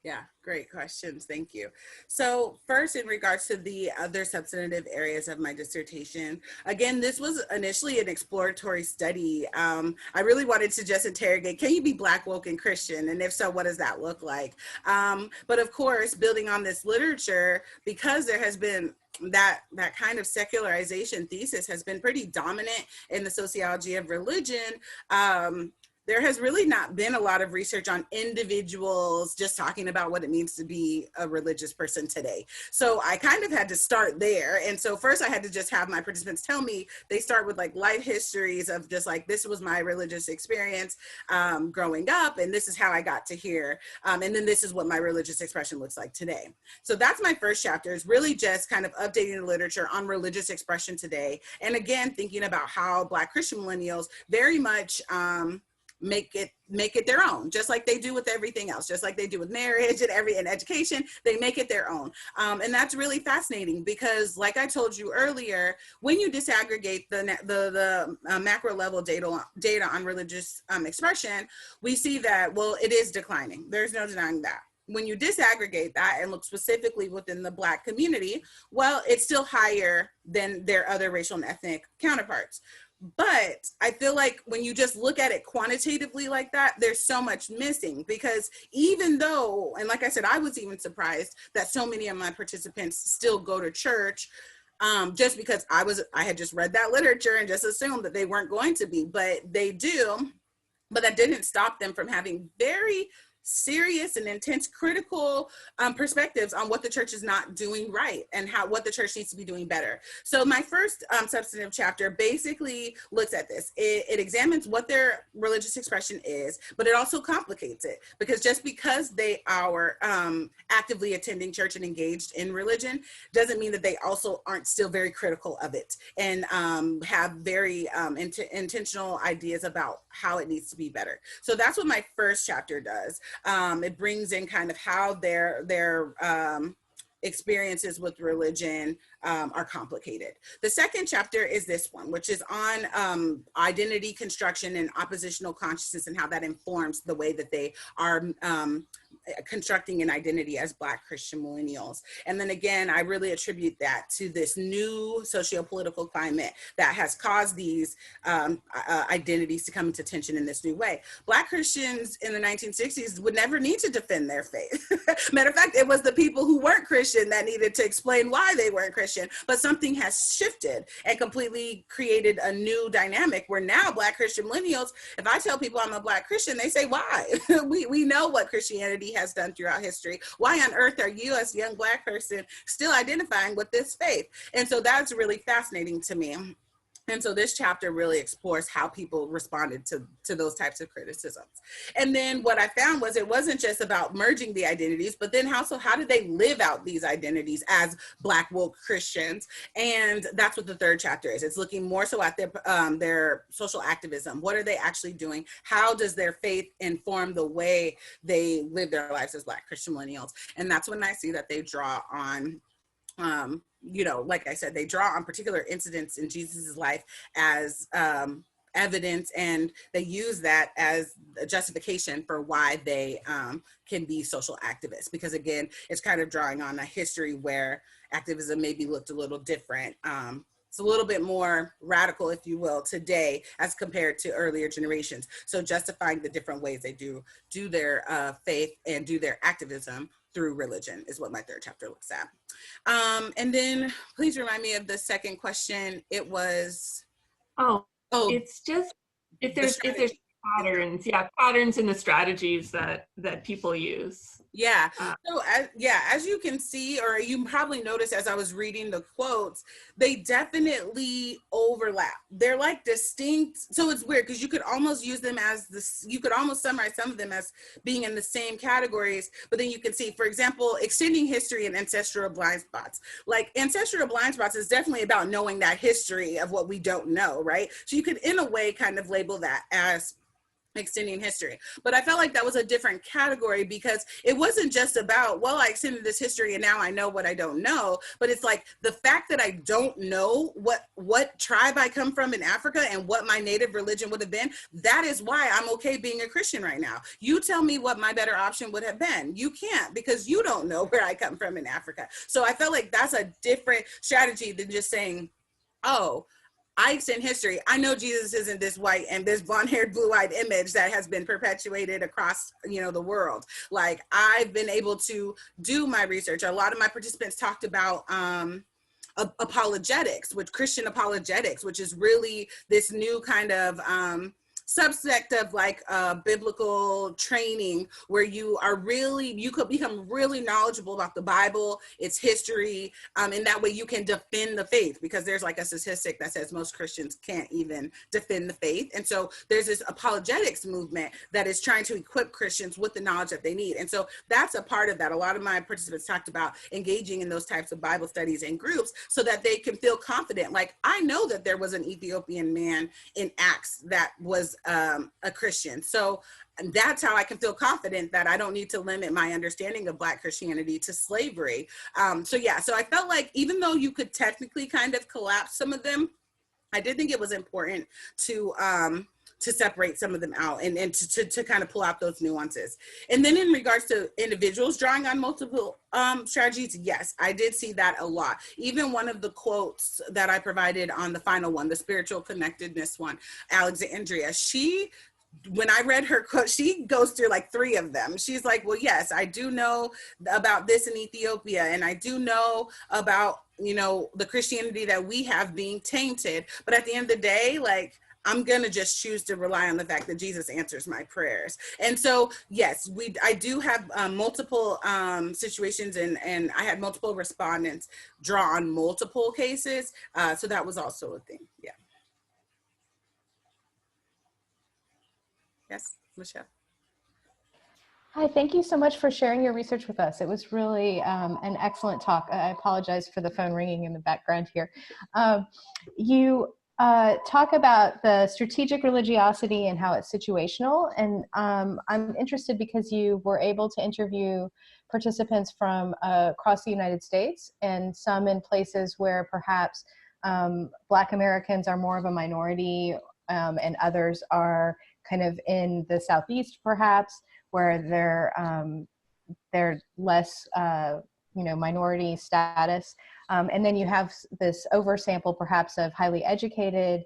A: Yeah, great questions. Thank you. So first, in regards to the other substantive areas of my dissertation, again, this was initially an exploratory study. I really wanted to just interrogate, can you be Black, woke, and Christian? And if so, what does that look like? But of course, building on this literature, because there has been that kind of secularization thesis has been pretty dominant in the sociology of religion. There has really not been a lot of research on individuals just talking about what it means to be a religious person today. So I kind of had to start there. And so first I had to just have my participants tell me, they start with like life histories of just like, this was my religious experience growing up, and this is how I got to here. And then this is what my religious expression looks like today. So that's my first chapter, is really just kind of updating the literature on religious expression today. And again, thinking about how Black Christian millennials very much, make it their own, just like they do with everything else, just like they do with marriage and education, they make it their own. And that's really fascinating because, like I told you earlier, when you disaggregate the macro level data on religious expression, we see that, well, it is declining. There's no denying that. When you disaggregate that and look specifically within the Black community, well, it's still higher than their other racial and ethnic counterparts. But I feel like when you just look at it quantitatively like that, there's so much missing, because even though, and like I said, I was even surprised that so many of my participants still go to church, just because I had just read that literature and just assumed that they weren't going to be, but they do. But that didn't stop them from having very serious and intense critical perspectives on what the church is not doing right and what the church needs to be doing better. So my first substantive chapter basically looks at this. It examines what their religious expression is, but it also complicates it, because just because they are actively attending church and engaged in religion doesn't mean that they also aren't still very critical of it and have very intentional ideas about how it needs to be better. So that's what my first chapter does. It brings in kind of how their experiences with religion are complicated. The second chapter is this one, which is on identity construction and oppositional consciousness and how that informs the way that they are constructing an identity as Black Christian millennials. And then again, I really attribute that to this new socio-political climate that has caused these identities to come into tension in this new way. Black Christians in the 1960s would never need to defend their faith. Matter of fact, it was the people who weren't Christian that needed to explain why they weren't Christian, but something has shifted and completely created a new dynamic where now Black Christian millennials, if I tell people I'm a Black Christian, they say, why? we know what Christianity has done throughout history. Why on earth are you, as a young Black person, still identifying with this faith? And so that's really fascinating to me. And so this chapter really explores how people responded to those types of criticisms. And then what I found was it wasn't just about merging the identities, but then also how did they live out these identities as Black woke Christians? And that's what the third chapter is. It's looking more so at their social activism. What are they actually doing? How does their faith inform the way they live their lives as Black Christian millennials? And that's when I see that they draw on like I said, they draw on particular incidents in Jesus's life as evidence, and they use that as a justification for why they can be social activists. Because again, it's kind of drawing on a history where activism maybe looked a little different. It's a little bit more radical, if you will, today as compared to earlier generations. So justifying the different ways they do their faith and do their activism through religion is what my third chapter looks at. And then please remind me of the second question. It was,
D: it's just if there's patterns in the strategies that people use.
A: Yeah. So as you can see, or you probably noticed as I was reading the quotes, they definitely overlap. They're like distinct. So it's weird because you could almost use them as this, you could almost summarize some of them as being in the same categories, but then you can see, for example, extending history and ancestral blind spots. Like ancestral blind spots is definitely about knowing that history of what we don't know, right? So you could in a way kind of label that as extending history. But I felt like that was a different category because it wasn't just about, well, I extended this history and now I know what I don't know, but it's like the fact that I don't know what tribe I come from in Africa and what my native religion would have been, that is why I'm okay being a Christian right now. You tell me what my better option would have been. You can't, because you don't know where I come from in Africa. So I felt like that's a different strategy than just saying, oh, I extend history. I know Jesus isn't this white and this blonde-haired, blue-eyed image that has been perpetuated across, the world. Like, I've been able to do my research. A lot of my participants talked about apologetics, Christian apologetics, which is really this new kind of subsect of like biblical training where you could become really knowledgeable about the Bible, its history, and that way you can defend the faith, because there's like a statistic that says most Christians can't even defend the faith. And so there's this apologetics movement that is trying to equip Christians with the knowledge that they need. And so that's a part of that. A lot of my participants talked about engaging in those types of Bible studies in groups so that they can feel confident. Like, I know that there was an Ethiopian man in Acts that was a Christian. So that's how I can feel confident that I don't need to limit my understanding of Black Christianity to slavery. So I felt like even though you could technically kind of collapse some of them, I did think it was important to separate some of them out and to kind of pull out those nuances. And then in regards to individuals drawing on multiple strategies, yes, I did see that a lot. Even one of the quotes that I provided on the final one, the spiritual connectedness one, Alexandria, when I read her quote, she goes through like 3 of them. She's like, well, yes, I do know about this in Ethiopia, and I do know about, the Christianity that we have being tainted. But at the end of the day, like, I'm going to just choose to rely on the fact that Jesus answers my prayers. And so, yes, I do have multiple situations, and I had multiple respondents draw on multiple cases. So that was also a thing. Yeah. Yes, Michelle.
E: Hi, thank you so much for sharing your research with us. It was really an excellent talk. I apologize for the phone ringing in the background here. You talk about the strategic religiosity and how it's situational. And I'm interested because you were able to interview participants from across the United States, and some in places where perhaps Black Americans are more of a minority, and others are kind of in the Southeast, perhaps, where they're less, minority status. And then you have this oversample, perhaps, of highly educated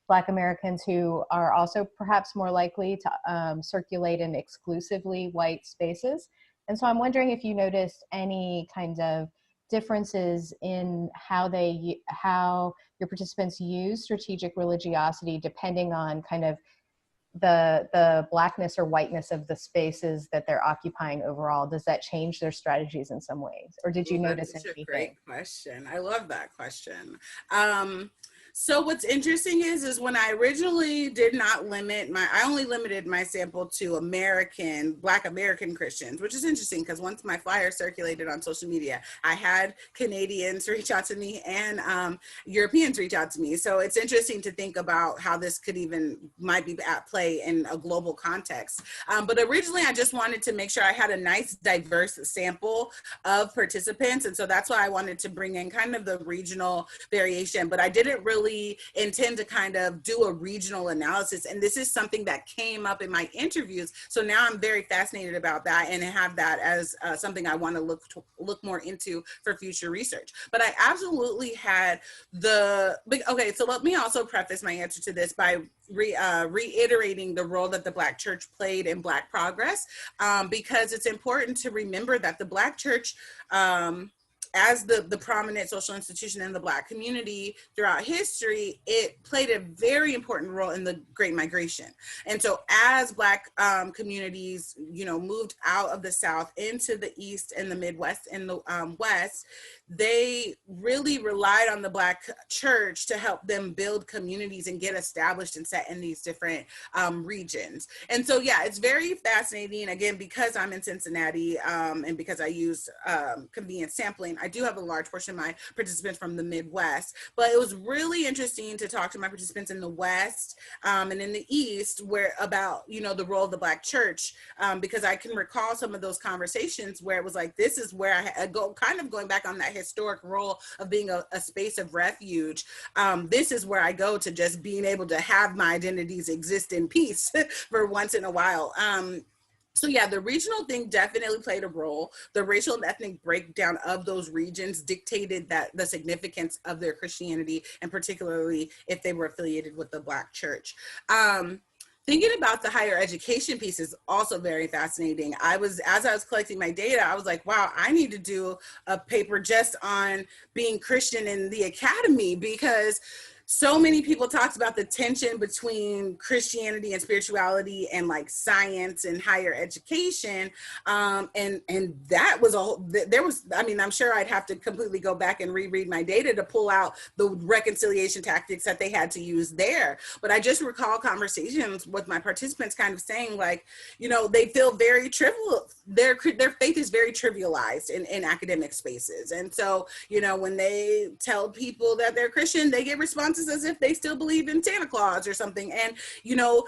E: Black Americans who are also perhaps more likely to circulate in exclusively white spaces. And so I'm wondering if you noticed any kind of differences in how your participants use strategic religiosity, depending on kind of the Blackness or whiteness of the spaces that they're occupying overall. Does that change their strategies in some ways? Or did you notice anything?
A: That's a great question. I love that question. So what's interesting is when I originally did not I only limited my sample to Black American Christians, which is interesting because once my flyer circulated on social media, I had Canadians reach out to me and Europeans reach out to me. So it's interesting to think about how this might be at play in a global context. But originally I just wanted to make sure I had a nice diverse sample of participants. And so that's why I wanted to bring in kind of the regional variation, but I didn't really intend to kind of do a regional analysis. And this is something that came up in my interviews. So now I'm very fascinated about that and have that as something I want to look more into for future research. But I absolutely had okay, so let me also preface my answer to this by reiterating the role that the Black church played in Black progress, because it's important to remember that the Black church, as the prominent social institution in the Black community throughout history, it played a very important role in the Great Migration. And so as Black communities, moved out of the South into the East and the Midwest and the West, they really relied on the Black church to help them build communities and get established and set in these different regions. And so, yeah, it's very fascinating. Again, because I'm in Cincinnati and because I use convenience sampling, I do have a large portion of my participants from the Midwest, but it was really interesting to talk to my participants in the West and in the East where about, you know, the role of the Black church, because I can recall some of those conversations where it was like, this is where I go, kind of going back on that historic role of being a space of refuge. This is where I go to just being able to have my identities exist in peace for once in a while. So yeah, the regional thing definitely played a role. The racial and ethnic breakdown of those regions dictated that the significance of their Christianity, and particularly if they were affiliated with the Black church. Thinking about the higher education piece is also very fascinating. As I was collecting my data, I was like, wow, I need to do a paper just on being Christian in the academy, because so many people talked about the tension between Christianity and spirituality and like science and higher education. And that was I mean, I'm sure I'd have to completely go back and reread my data to pull out the reconciliation tactics that they had to use there. But I just recall conversations with my participants kind of saying like, you know, they feel very trivial. Their faith is very trivialized in academic spaces. And so, you know, when they tell people that they're Christian, they get responses as if they still believe in Santa Claus or something. And, you know,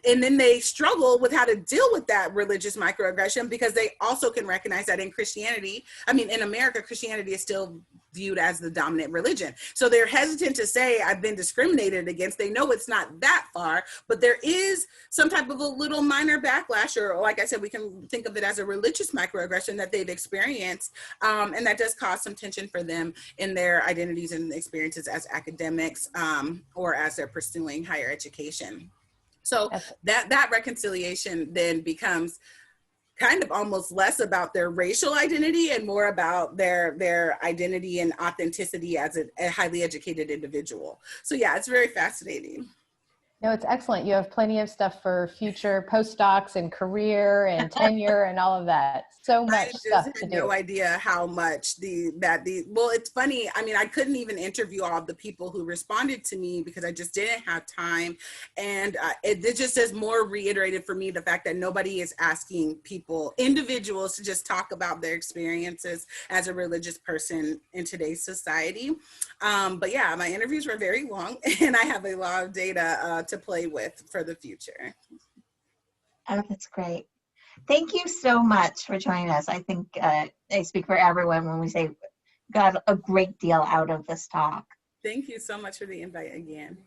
A: and then they struggle with how to deal with that religious microaggression, because they also can recognize that in Christianity, I mean, in America, Christianity is still viewed as the dominant religion. So they're hesitant to say I've been discriminated against. They know it's not that far, but there is some type of a little minor backlash, or like I said, we can think of it as a religious microaggression that they've experienced. And that does cause some tension for them in their identities and experiences as academics, or as they're pursuing higher education. So that reconciliation then becomes kind of almost less about their racial identity and more about their identity and authenticity as a highly educated individual. So yeah, it's very fascinating.
E: No, it's excellent. You have plenty of stuff for future postdocs and career and tenure and all of that. So much stuff to do. I had
A: no idea how much well, it's funny. I mean, I couldn't even interview all of the people who responded to me because I just didn't have time. And it just has more reiterated for me the fact that nobody is asking individuals to just talk about their experiences as a religious person in today's society. But yeah, my interviews were very long and I have a lot of data to play with for the future.
B: Oh, that's great. Thank you so much for joining us. I think I speak for everyone when we say got a great deal out of this talk.
A: Thank you so much for the invite again.